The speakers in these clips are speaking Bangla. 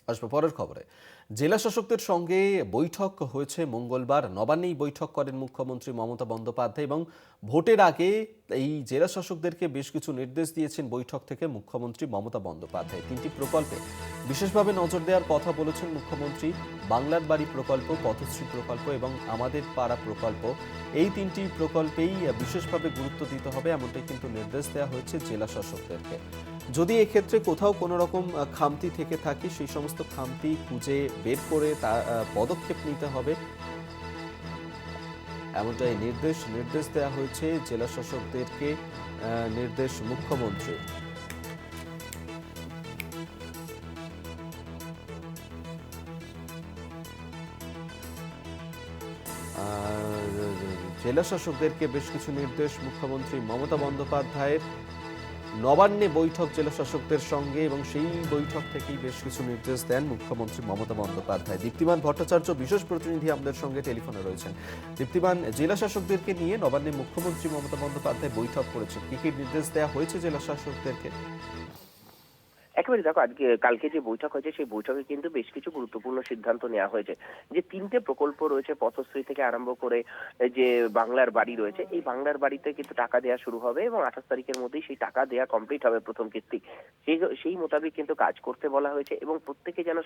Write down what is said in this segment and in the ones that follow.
আসবো পরের খবরে। জেলা শাসকদের সঙ্গে বৈঠক হয়েছে মঙ্গলবার। নবান্নেই বৈঠক করেন মুখ্যমন্ত্রী মমতা বন্দ্যোপাধ্যায় এবং ভোটের আগে এই জেলা শাসকদেরকে বেশ কিছু নির্দেশ দিয়েছেন বৈঠক থেকে মুখ্যমন্ত্রী মমতা বন্দ্যোপাধ্যায়। তিনটি প্রকল্পে বিশেষভাবে নজর দেওয়ার কথা বলেছেন মুখ্যমন্ত্রী। বাংলার বাড়ি প্রকল্প, পথশ্রী প্রকল্প এবং আমাদের পাড়া প্রকল্প, এই তিনটি প্রকল্পেই বিশেষভাবে গুরুত্ব দিতে হবে এমনটাই কিন্তু নির্দেশ দেওয়া হয়েছে জেলা শাসকদেরকে। যদি এক্ষেত্রে কোথাও কোনো রকম খামতি থেকে থাকে সেই সমস্ত খামতি খুঁজে বের করে তা পদক্ষেপ নিতে হবে এমনটাই নির্দেশ দেওয়া হয়েছে জেলা শাসকদেরকে। নির্দেশ মুখ্যমন্ত্রী। জেলা শাসকদেরকে বেশ কিছু নির্দেশ মুখ্যমন্ত্রী মমতা বন্দ্যোপাধ্যায়ের। নবান্নে বৈঠক জেলা শাসকদের সঙ্গে এবং সেই বৈঠক থেকেই বেশ কিছু নির্দেশ দেন মুখ্যমন্ত্রী মমতা বন্দ্যোপাধ্যায়। দীপ্তিমান ভট্টাচার্য বিশেষ প্রতিনিধি আমাদের সঙ্গে টেলিফোনে রয়েছেন। দীপ্তিমান, জেলা শাসকদেরকে নিয়ে নবান্নে মুখ্যমন্ত্রী মমতা বন্দ্যোপাধ্যায় বৈঠক করেছেন, কি কি নির্দেশ দেওয়া হয়েছে জেলা শাসকদেরকে? একেবারে দেখো, কালকে যে বৈঠক হয়েছে সেই বৈঠকে কিন্তু বেশ কিছু গুরুত্বপূর্ণ সিদ্ধান্ত নেওয়া হয়েছে। যে তিনটে প্রকল্প রয়েছে, পথশ্রী থেকে আরম্ভ করে যে বাংলার বাড়ি রয়েছে, এই বাংলার বাড়িতে কিন্তু টাকা দেওয়া শুরু হবে এবং 28 তারিখের মধ্যেই সেই টাকা দেওয়া কমপ্লিট হবে প্রথম কিস্তি। সেই মোতাবেক কিন্তু কাজ করতে বলা হয়েছে এবং প্রত্যেকে যেন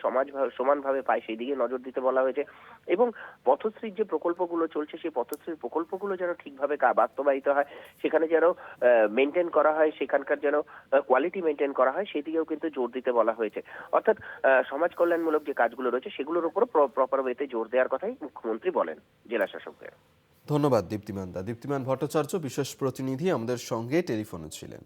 সমানভাবে পায় সেই দিকে নজর দিতে বলা হয়েছে। এবং পথশ্রীর যে প্রকল্পগুলো চলছে সেই পথশ্রীর প্রকল্পগুলো যেন ঠিকভাবে বাস্তবায়িত হয়, সেখানে যেন মেনটেন করা হয়, সেখানকার যেন কোয়ালিটি মেনটেন করা হয়, সেদিকেও কিন্তু জোর দিতে বলা হয়েছে। অর্থাৎ সমাজ কল্যাণমূলক যে কাজগুলো রয়েছে সেগুলোর উপর প্রপার ওয়েতে জোর দেওয়ার কথাই মুখ্যমন্ত্রী বলেন জেলা শাসকদের। ধন্যবাদ দীপ্তিমান ভট্টাচার্য বিশেষ প্রতিনিধি আমাদের সঙ্গে টেলিফোনে ছিলেন।